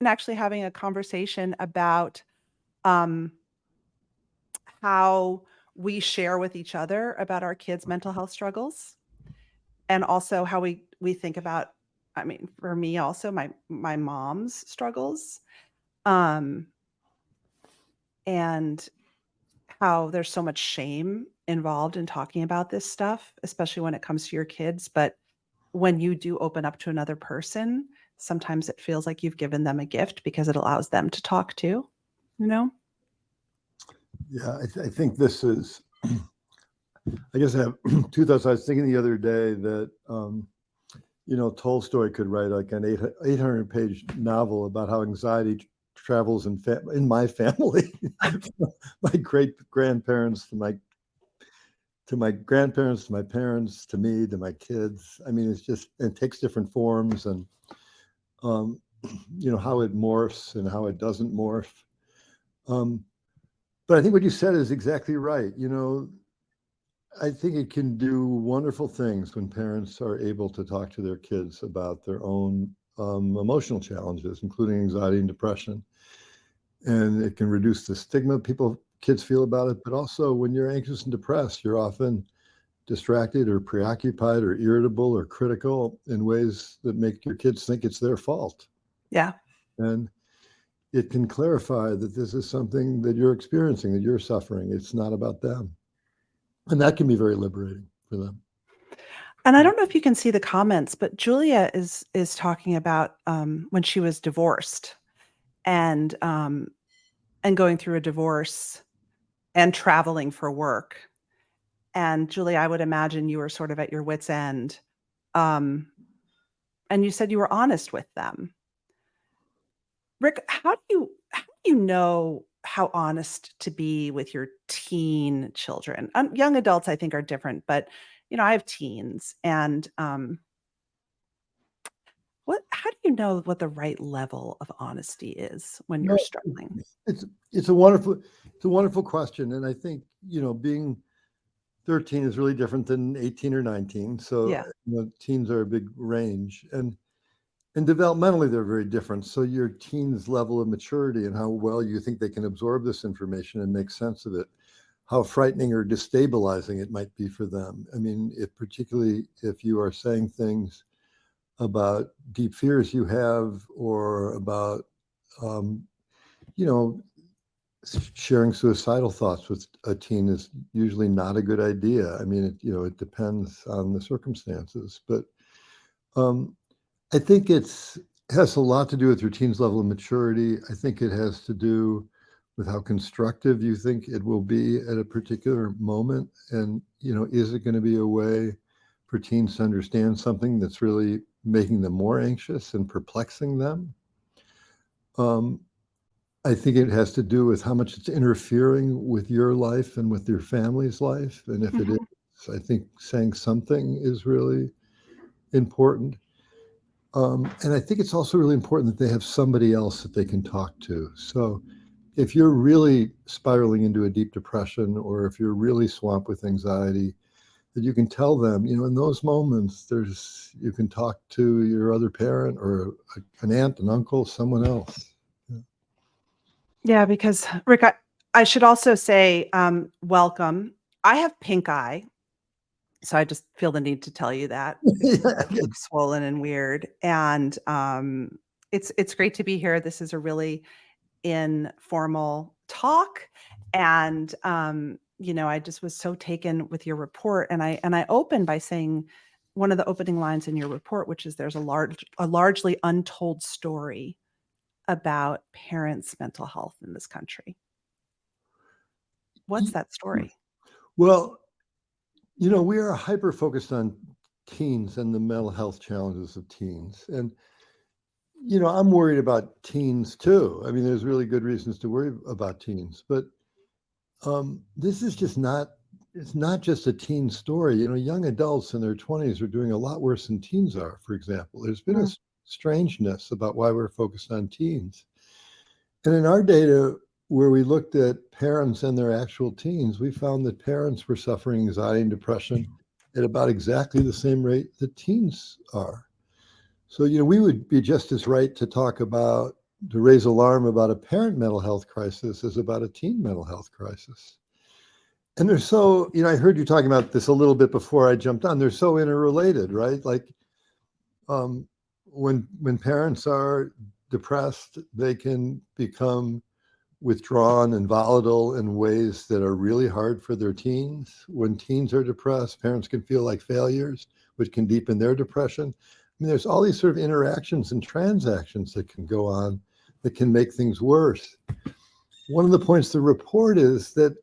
been actually having a conversation about um, how we share with each other about our kids' mental health struggles, and also how we think about, I mean, for me also my mom's struggles, um, and how there's so much shame involved in talking about this stuff, especially when it comes to your kids. But when you do open up to another person, sometimes it feels like you've given them a gift because it allows them to talk too, you know? Yeah, I think this is, I guess I have two thoughts. I was thinking the other day that, Tolstoy could write like an 800-page novel about how anxiety travels in my family, my great grandparents to my grandparents, to my parents, to me, to my kids. I mean, it takes different forms, and how it morphs and how it doesn't morph. But I think what you said is exactly right. I think it can do wonderful things when parents are able to talk to their kids about their own emotional challenges, including anxiety and depression. And it can reduce the stigma kids feel about it. But also, when you're anxious and depressed, you're often distracted or preoccupied or irritable or critical in ways that make your kids think it's their fault. Yeah. And it can clarify that this is something that you're experiencing, that you're suffering. It's not about them. And that can be very liberating for them. And I don't know if you can see the comments, but Julia is talking about when she was divorced and going through a divorce and traveling for work. And Julia, I would imagine you were sort of at your wit's end. And you said you were honest with them. Rick, how do you know how honest to be with your teen children? Young adults, I think, are different, but I have teens, and how do you know what the right level of honesty is when you're struggling? It's a wonderful question, and I think being 13 is really different than 18 or 19. So Yeah. Teens are a big range, and developmentally they're very different. So your teens' level of maturity and how well you think they can absorb this information and make sense of it, how frightening or destabilizing it might be for them. I mean, particularly if you are saying things about deep fears you have, or about sharing suicidal thoughts with a teen is usually not a good idea. I mean, it depends on the circumstances, but I think it has a lot to do with your teen's level of maturity. I think it has to do with how constructive you think it will be at a particular moment. And, is it going to be a way for teens to understand something that's really making them more anxious and perplexing them? I think it has to do with how much it's interfering with your life and with your family's life. And if it is, I think saying something is really important. And I think it's also really important that they have somebody else that they can talk to. So if you're really spiraling into a deep depression, or if you're really swamped with anxiety, that you can tell them, in those moments, you can talk to your other parent or an aunt, an uncle, someone else. Yeah, because Rick, I should also say, welcome. I have pink eye, so I just feel the need to tell you that. It looks swollen and weird, and it's great to be here. This is a really informal talk, and I just was so taken with your report, and I opened by saying one of the opening lines in your report, which is there's a largely untold story about parents' mental health in this country. What's that story? Well, we are hyper-focused on teens and the mental health challenges of teens. And, I'm worried about teens too. I mean, there's really good reasons to worry about teens. But this is it's not just a teen story. Young adults in their 20s are doing a lot worse than teens are, for example. There's been a strangeness about why we're focused on teens. And in our data, where we looked at parents and their actual teens, we found that parents were suffering anxiety and depression at about exactly the same rate that teens are. So, we would be just as right to talk about, to raise alarm about a parent mental health crisis as about a teen mental health crisis. And they're so, I heard you talking about this a little bit before I jumped on. They're so interrelated, right? Like when parents are depressed, they can become withdrawn and volatile in ways that are really hard for their teens. When teens are depressed, parents can feel like failures, which can deepen their depression. I mean, there's all these sort of interactions and transactions that can go on that can make things worse. One of the points of the report is that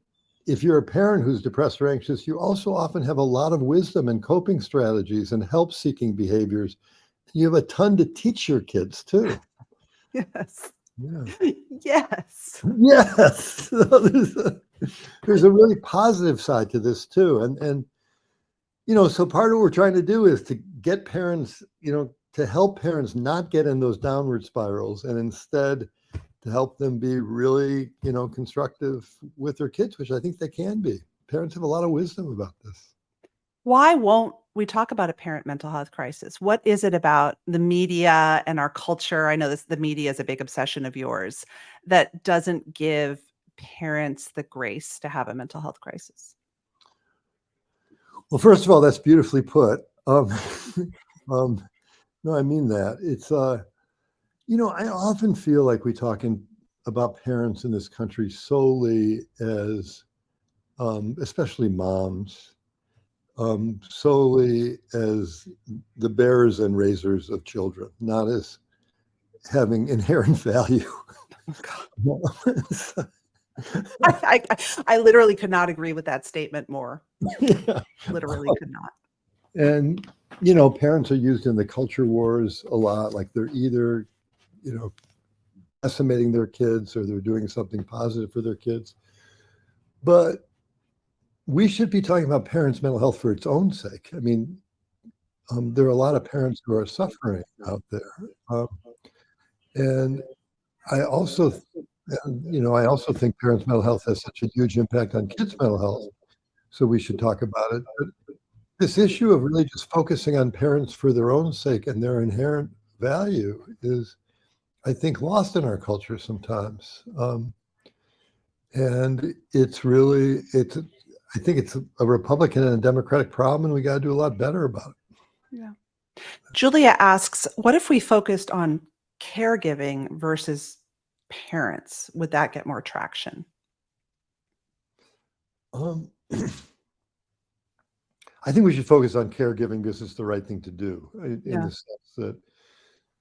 if you're a parent who's depressed or anxious, you also often have a lot of wisdom and coping strategies and help-seeking behaviors. You have a ton to teach your kids too. Yes. Yeah. Yes. Yes. There's a really positive side to this too. And so part of what we're trying to do is to get parents, to help parents not get in those downward spirals and instead to help them be really, constructive with their kids, which I think they can be. Parents have a lot of wisdom about this. Why won't we talk about a parent mental health crisis? What is it about the media and our culture? I know the media is a big obsession of yours that doesn't give parents the grace to have a mental health crisis. Well, first of all, that's beautifully put. No, I mean that. It's, I often feel like we talk about parents in this country solely as, especially moms, solely as the bearers and raisers of children, not as having inherent value. I literally could not agree with that statement more. Yeah. Literally could not. And, parents are used in the culture wars a lot. Like they're either, decimating their kids or they're doing something positive for their kids. But we should be talking about parents' mental health for its own sake. I mean, there are a lot of parents who are suffering out there. And I also, I also think parents' mental health has such a huge impact on kids' mental health. So we should talk about it. But this issue of really just focusing on parents for their own sake and their inherent value is, I think, lost in our culture sometimes. And I think it's a Republican and a Democratic problem, and we got to do a lot better about it. Yeah. Julia asks, what if we focused on caregiving versus parents? Would that get more traction? I think we should focus on caregiving because it's the right thing to do in the sense that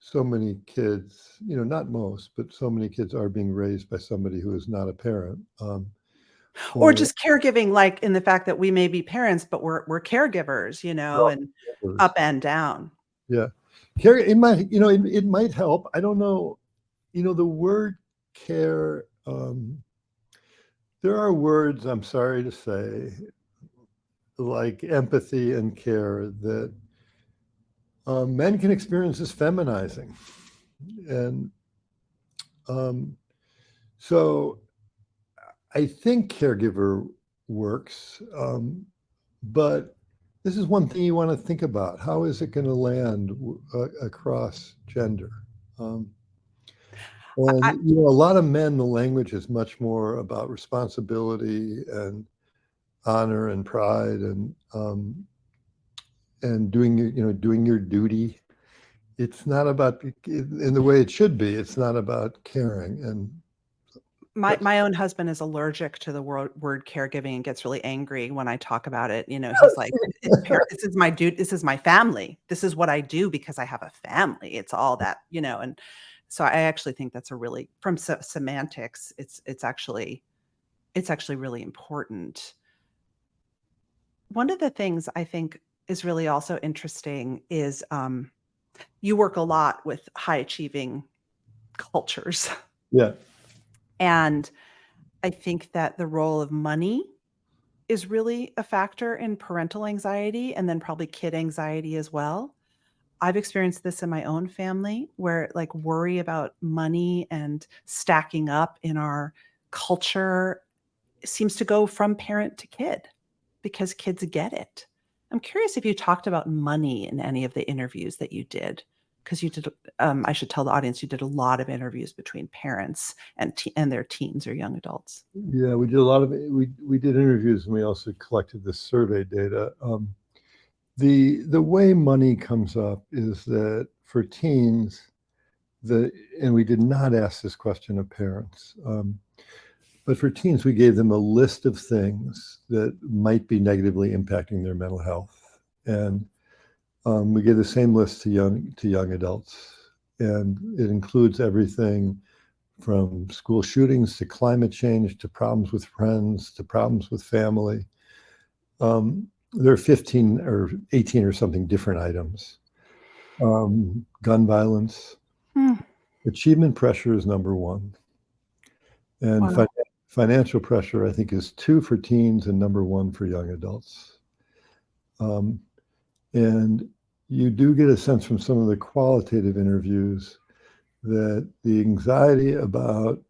so many kids, not most, but so many kids are being raised by somebody who is not a parent. Or just caregiving, like in the fact that we may be parents, but we're caregivers, and up and down. Yeah. It might, it might help. I don't know, the word care, there are words, I'm sorry to say, like empathy and care that men can experience as feminizing. And so I think caregiver works, but this is one thing you want to think about. How is it going to land across gender? And a lot of men, the language is much more about responsibility and honor and pride and doing your duty. It's not about, in the way it should be. It's not about caring. And my own husband is allergic to the word caregiving and gets really angry when I talk about it. He's like, this is my dude. This is my family. This is what I do because I have a family. It's all that, and so I actually think that's from semantics, it's actually really important. One of the things I think is really also interesting is you work a lot with high achieving cultures. Yeah. And I think that the role of money is really a factor in parental anxiety and then probably kid anxiety as well. I've experienced this in my own family where like worry about money and stacking up in our culture seems to go from parent to kid because kids get it. I'm curious if you talked about money in any of the interviews that you did. because you did, I should tell the audience, you did a lot of interviews between parents and their teens or young adults. Yeah, we did a lot of we did interviews, and we also collected the survey data. The way money comes up is that for teens, and we did not ask this question of parents, but for teens, we gave them a list of things that might be negatively impacting their mental health, and we gave the same list to young adults, and it includes everything from school shootings to climate change to problems with friends to problems with family. There are 15 or 18 or something different items. Gun violence, achievement pressure is number one. And Wow. financial pressure, I think, is 2 for teens and number 1 for young adults. And you do get a sense from some of the qualitative interviews that the anxiety about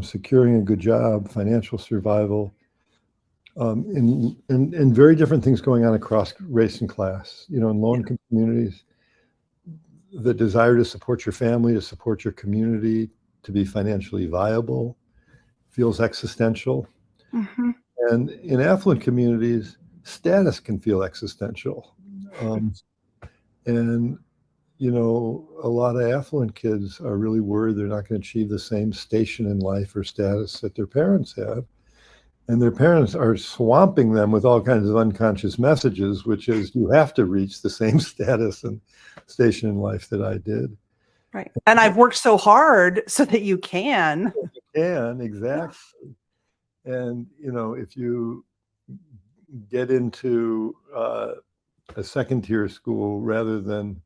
securing a good job, financial survival, and very different things going on across race and class. In low-income communities, the desire to support your family, to support your community, to be financially viable feels existential. Mm-hmm. And in affluent communities, status can feel existential. And a lot of affluent kids are really worried they're not going to achieve the same station in life or status that their parents have. And their parents are swamping them with all kinds of unconscious messages, which is, you have to reach the same status and station in life that I did. Right. And I've worked so hard so that you can. You can, exactly. And, if you get into a second-tier school rather than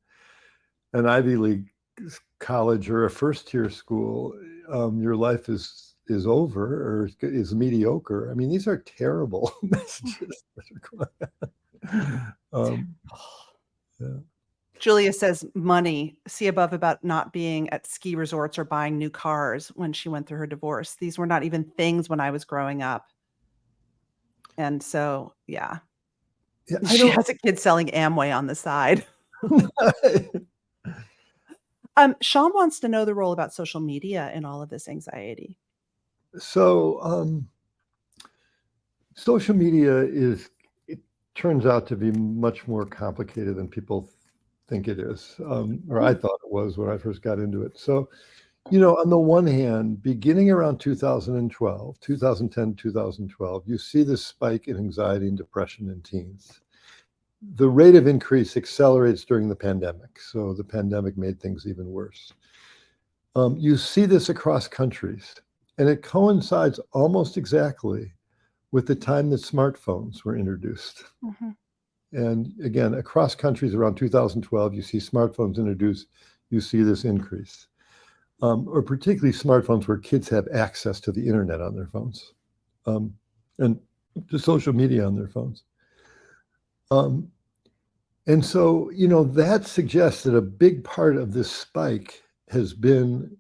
an Ivy League college or a first-tier school, your life is over or is mediocre. I mean, these are terrible messages that are going on. Yeah. Julia says money, see above about not being at ski resorts or buying new cars when she went through her divorce. These were not even things when I was growing up. And so, yeah she has a kid selling Amway on the side. Sean wants to know the role about social media in all of this anxiety. So, social media it turns out to be much more complicated than people think it is, or I thought it was when I first got into it. So, on the one hand, beginning around 2010, 2012, you see this spike in anxiety and depression in teens. The rate of increase accelerates during the pandemic. So the pandemic made things even worse. You see this across countries, and it coincides almost exactly with the time that smartphones were introduced. Mm-hmm. And again, across countries around 2012, you see smartphones introduced, you see this increase. Or particularly smartphones where kids have access to the internet on their phones, and to social media on their phones. And so, that suggests that a big part of this spike has been,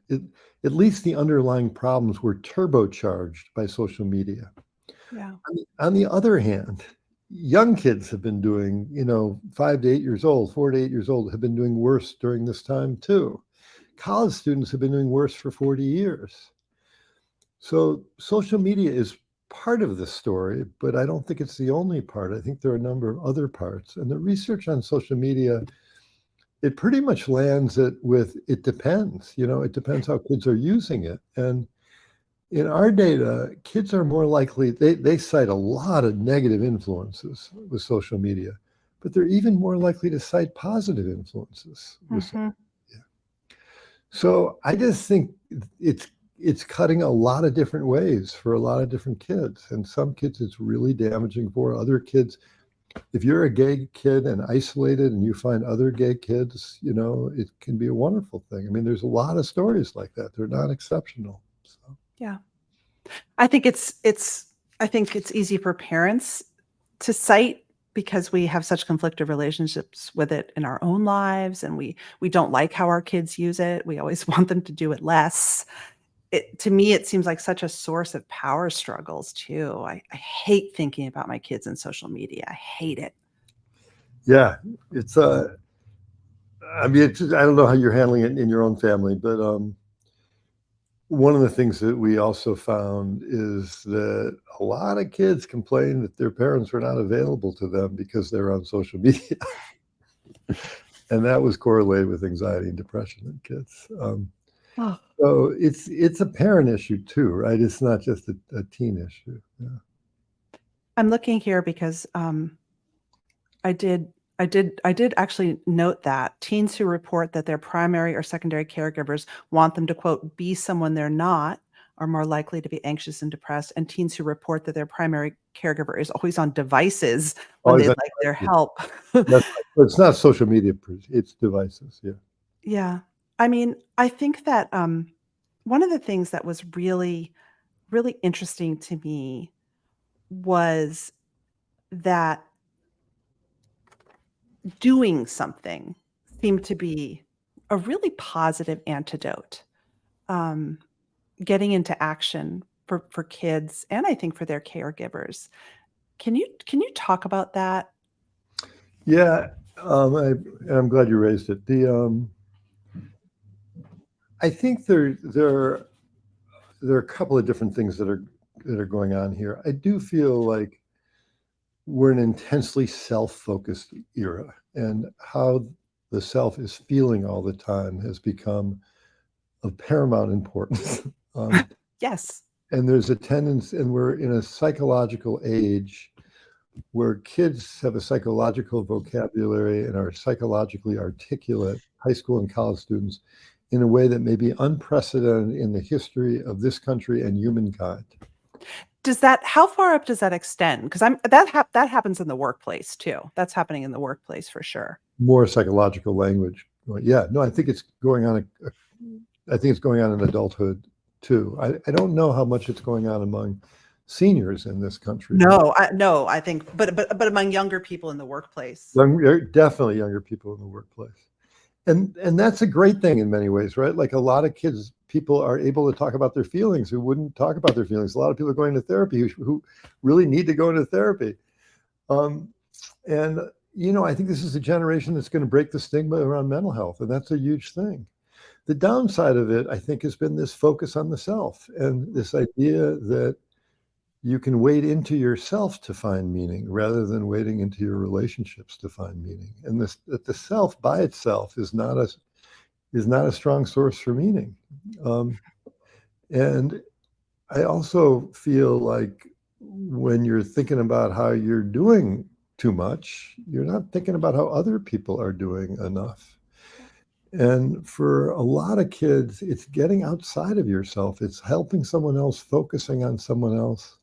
at least the underlying problems were turbocharged by social media. Yeah. On the other hand, young kids have been doing, 5 to 8 years old, 4 to 8 years old, have been doing worse during this time too. College students have been doing worse for 40 years. So social media is part of the story, but I don't think it's the only part. I think there are a number of other parts. And the research on social media, it pretty much lands it depends. It depends how kids are using it. And in our data, kids are more likely, they cite a lot of negative influences with social media, but they're even more likely to cite positive influences with social media. So I just think it's cutting a lot of different ways for a lot of different kids. And some kids it's really damaging for. Other kids, if you're a gay kid and isolated and you find other gay kids, it can be a wonderful thing. I mean, there's a lot of stories like that. They're not exceptional. So. Yeah. I think it's easy for parents to cite because we have such conflicted relationships with it in our own lives, and we don't like how our kids use it. We always want them to do it less. To me, it seems like such a source of power struggles too. I hate thinking about my kids in social media. I hate it. Yeah, it's I mean, I don't know how you're handling it in your own family, but one of the things that we also found is that a lot of kids complain that their parents were not available to them because they're on social media. And that was correlated with anxiety and depression in kids. Oh, So it's a parent issue too, right? It's not just a teen issue. Yeah. I'm looking here because I did actually note that teens who report that their primary or secondary caregivers want them to, quote, be someone they're not are more likely to be anxious and depressed. And teens who report that their primary caregiver is always on devices when Always they'd that. like their help. That's right. But it's not social media, it's devices. Yeah. Yeah. I mean, I think that one of the things that was really, really interesting to me was that doing something seemed to be a really positive antidote. Um, Getting into action for kids and I think for their caregivers. Can you talk about that? Yeah. I'm glad you raised it. I think there are a couple of different things that are going on here. I do feel like we're an intensely self-focused era, and how the self is feeling all the time has become of paramount importance. Yes. And there's a tendency, and we're in a psychological age where kids have a psychological vocabulary and are psychologically articulate, high school and college students, in a way that may be unprecedented in the history of this country and humankind. How far up does that extend? Because that happens in the workplace too. That's happening in the workplace for sure. More psychological language. Yeah, no, I think it's going on. I think it's going on in adulthood too. I don't know how much it's going on among seniors in this country. No, I think, but among younger people in the workplace. Definitely younger people in the workplace. And that's a great thing in many ways, right? Like a lot of people are able to talk about their feelings who wouldn't talk about their feelings. A lot of people are going to therapy who really need to go into therapy. And, I think this is a generation that's going to break the stigma around mental health, and that's a huge thing. The downside of it, I think, has been this focus on the self and this idea that you can wade into yourself to find meaning rather than wading into your relationships to find meaning. And that the self by itself is not a strong source for meaning. And I also feel like when you're thinking about how you're doing too much, you're not thinking about how other people are doing enough. And for a lot of kids, it's getting outside of yourself. It's helping someone else, focusing on someone else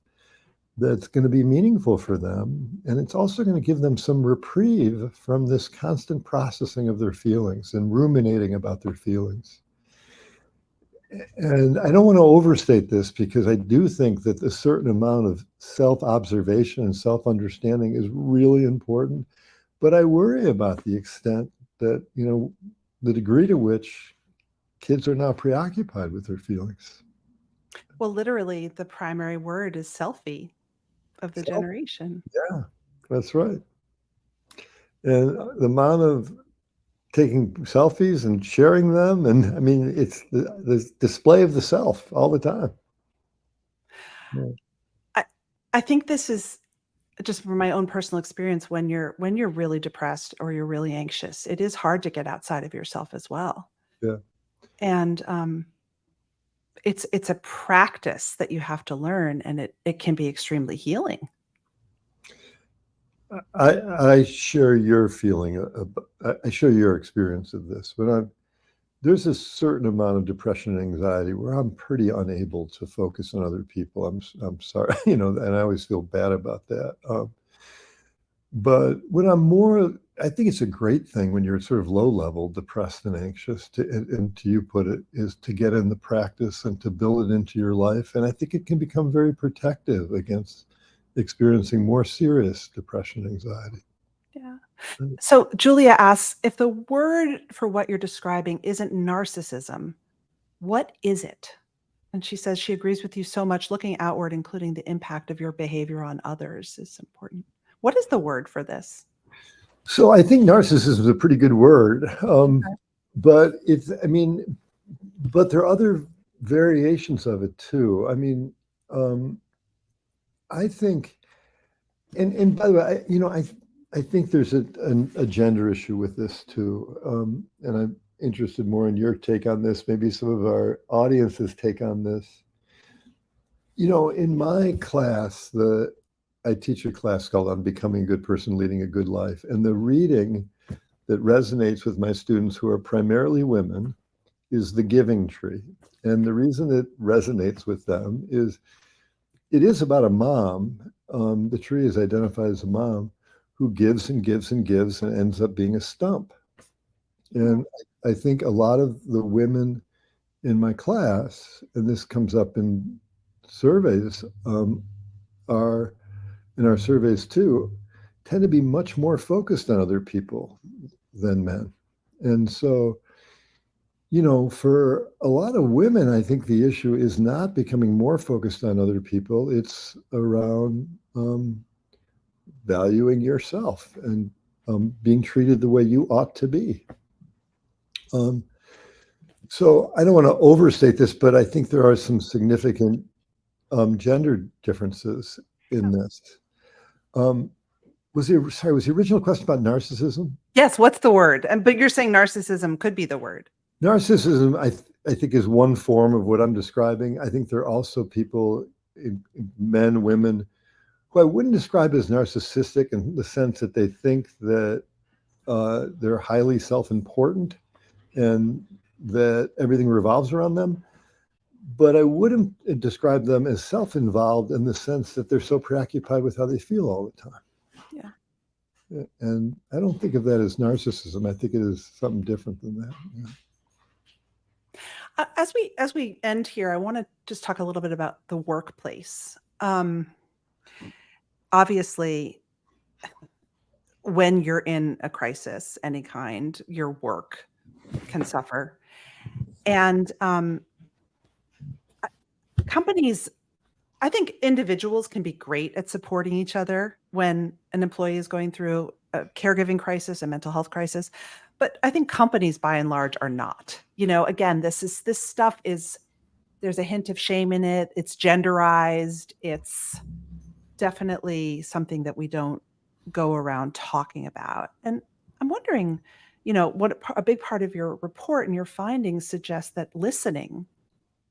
that's going to be meaningful for them. And it's also going to give them some reprieve from this constant processing of their feelings and ruminating about their feelings. And I don't want to overstate this because I do think that a certain amount of self-observation and self-understanding is really important. But I worry about the extent that, the degree to which kids are now preoccupied with their feelings. Well, literally, the primary word is selfie of the generation. Yeah, that's right. And the amount of taking selfies and sharing them, and I mean, it's the display of the self all the time. Yeah. I think this is just from my own personal experience. When you're really depressed or you're really anxious, it is hard to get outside of yourself as well. Yeah. And it's a practice that you have to learn, and it can be extremely healing. I share your feeling. I share your experience of this. There's a certain amount of depression and anxiety where I'm pretty unable to focus on other people. I'm sorry, and I always feel bad about that. But when I think it's a great thing when you're sort of low level, depressed and anxious, and to you put it, is to get in the practice and to build it into your life. And I think it can become very protective against experiencing more serious depression and anxiety. Yeah. So Julia asks, if the word for what you're describing isn't narcissism, what is it? And she says she agrees with you so much. Looking outward, including the impact of your behavior on others, is important. What is the word for this? So I think narcissism is a pretty good word, but but there are other variations of it too. I mean, I think, and by the way, I think there's a gender issue with this too, and I'm interested more in your take on this, maybe some of our audience's take on this. In my class, I teach a class called On Becoming a Good Person, Leading a Good Life, and the reading that resonates with my students who are primarily women is The Giving Tree. And the reason it resonates with them is it is about a mom. The tree is identified as a mom who gives and gives and gives and ends up being a stump. And I think a lot of the women in my class, and this comes up in surveys, are in our surveys too, tend to be much more focused on other people than men. And so, for a lot of women, I think the issue is not becoming more focused on other people. It's around valuing yourself and being treated the way you ought to be. So I don't want to overstate this, but I think there are some significant gender differences in this. Was the original question about narcissism? Yes. What's the word? But you're saying narcissism could be the word. Narcissism, I think, is one form of what I'm describing. I think there are also people, men, women, who I wouldn't describe as narcissistic in the sense that they think that they're highly self-important and that everything revolves around them. But I wouldn't describe them as self-involved in the sense that they're so preoccupied with how they feel all the time. Yeah. And I don't think of that as narcissism. I think it is something different than that. Yeah. As we end here, I want to just talk a little bit about the workplace. Obviously, when you're in a crisis, any kind, your work can suffer. And companies, I think individuals can be great at supporting each other when an employee is going through a caregiving crisis, a mental health crisis. But I think companies by and large are not. Again, this stuff is, there's a hint of shame in it. It's genderized. It's definitely something that we don't go around talking about. And I'm wondering, what a big part of your report and your findings suggest that listening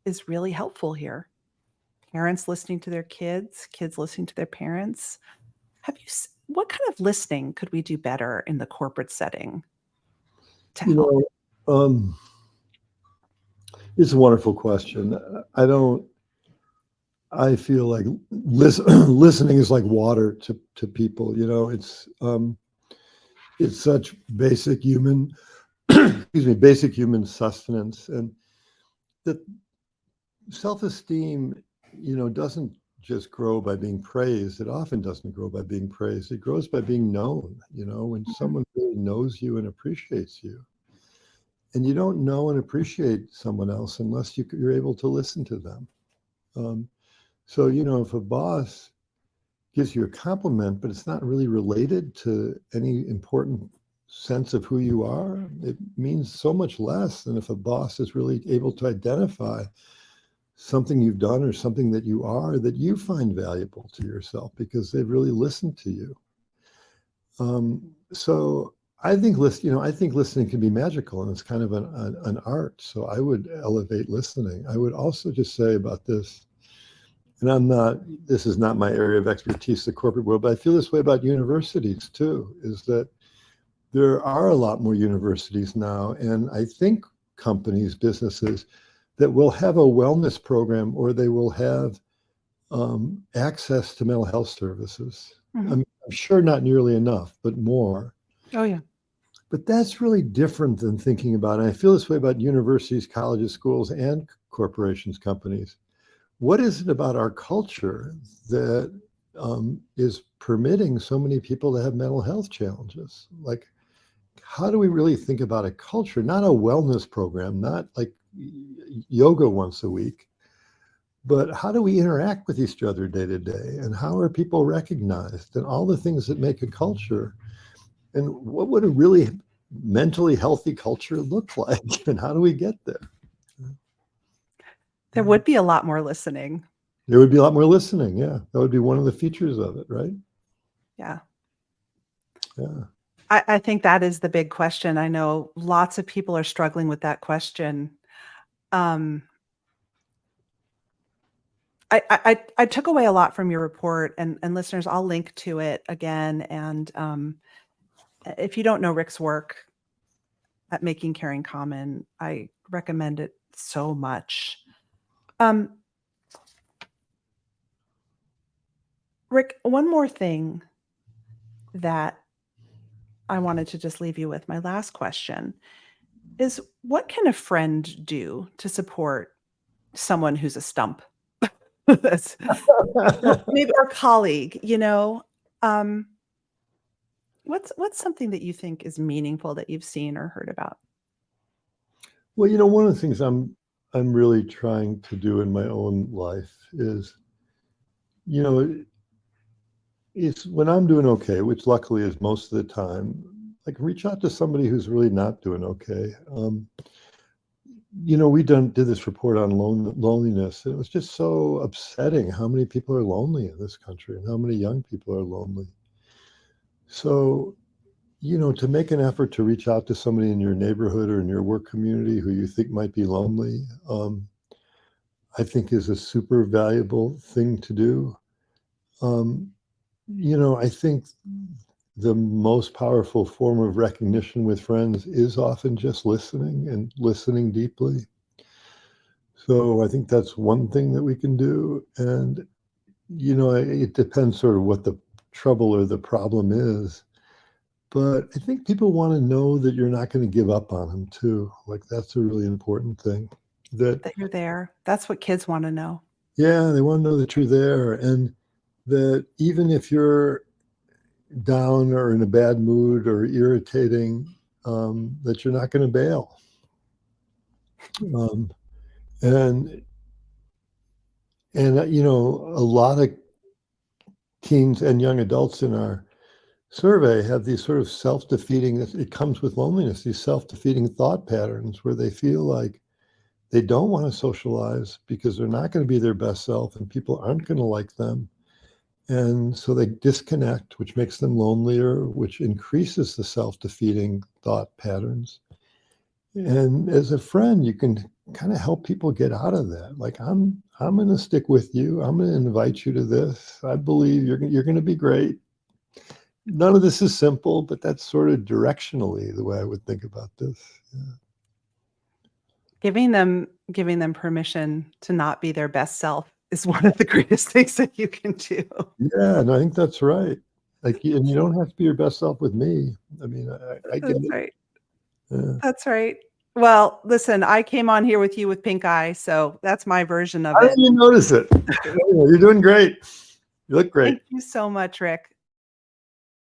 is really helpful here. Parents listening to their kids listening to their parents. What kind of listening could we do better in the corporate setting to help? It's a wonderful question. I feel like listening is like water to people. It's such basic human, basic human sustenance, and that self-esteem, doesn't just grow by being praised. It often doesn't grow by being praised. It grows by being known. When someone really knows you and appreciates you. And you don't know and appreciate someone else unless you're able to listen to them. So, if a boss gives you a compliment, but it's not really related to any important sense of who you are, it means so much less than if a boss is really able to identify something you've done or something that you are that you find valuable to yourself because they've really listened to you. So I think listening can be magical, and it's kind of an art. So I would elevate listening. I would also just say about this, and this is not my area of expertise, the corporate world, but I feel this way about universities too, is that there are a lot more universities now, and I think companies, businesses that will have a wellness program, or they will have access to mental health services. Mm-hmm. I'm sure not nearly enough, but more. Oh, yeah. But that's really different than thinking about, and I feel this way about universities, colleges, schools, and corporations, companies. What is it about our culture that is permitting so many people to have mental health challenges? Like, how do we really think about a culture, not a wellness program, not like yoga once a week, but how do we interact with each other day to day? And how are people recognized? And all the things that make a culture. And what would a really mentally healthy culture look like? And how do we get there? There would be a lot more listening. There would be a lot more listening. Yeah. That would be one of the features of it, right? Yeah. Yeah. I think that is the big question. I know lots of people are struggling with that question. I took away a lot from your report, and listeners, I'll link to it again. And if you don't know Rick's work at Making Caring Common, I recommend it so much. Rick, one more thing that I wanted to just leave you with, my last question, is what can a friend do to support someone who's a stump? That's, maybe, or colleague, what's something that you think is meaningful that you've seen or heard about? Well, one of the things I'm really trying to do in my own life is, it's when I'm doing okay, which luckily is most of the time, like reach out to somebody who's really not doing okay. We did this report on loneliness, and it was just so upsetting how many people are lonely in this country and how many young people are lonely. So, to make an effort to reach out to somebody in your neighborhood or in your work community who you think might be lonely, I think is a super valuable thing to do. I think the most powerful form of recognition with friends is often just listening and listening deeply. So I think that's one thing that we can do. And, it depends sort of what the trouble or the problem is. But I think people want to know that you're not going to give up on them too. Like that's a really important thing. That you're there. That's what kids want to know. Yeah, they want to know that you're there, and that even if you're down or in a bad mood or irritating, that you're not going to bail. And a lot of teens and young adults in our survey have these sort of self-defeating, it comes with loneliness, these self-defeating thought patterns where they feel like they don't want to socialize because they're not going to be their best self and people aren't going to like them. And so they disconnect, which makes them lonelier, which increases the self-defeating thought patterns. And as a friend, you can kind of help people get out of that. Like, I'm going to stick with you. I'm going to invite you to this. I believe you're going to be great. None of this is simple, but that's sort of directionally the way I would think about this. Yeah. Giving them permission to not be their best self is one of the greatest things that you can do. Yeah, and I think that's right. Like, and you don't have to be your best self with me. I mean, I get That's it. right. Yeah. That's right. Well, listen, I came on here with you with pink eye, so that's my version of How it. didn't you notice it? You're doing great. You look great. Thank you so much, Rick.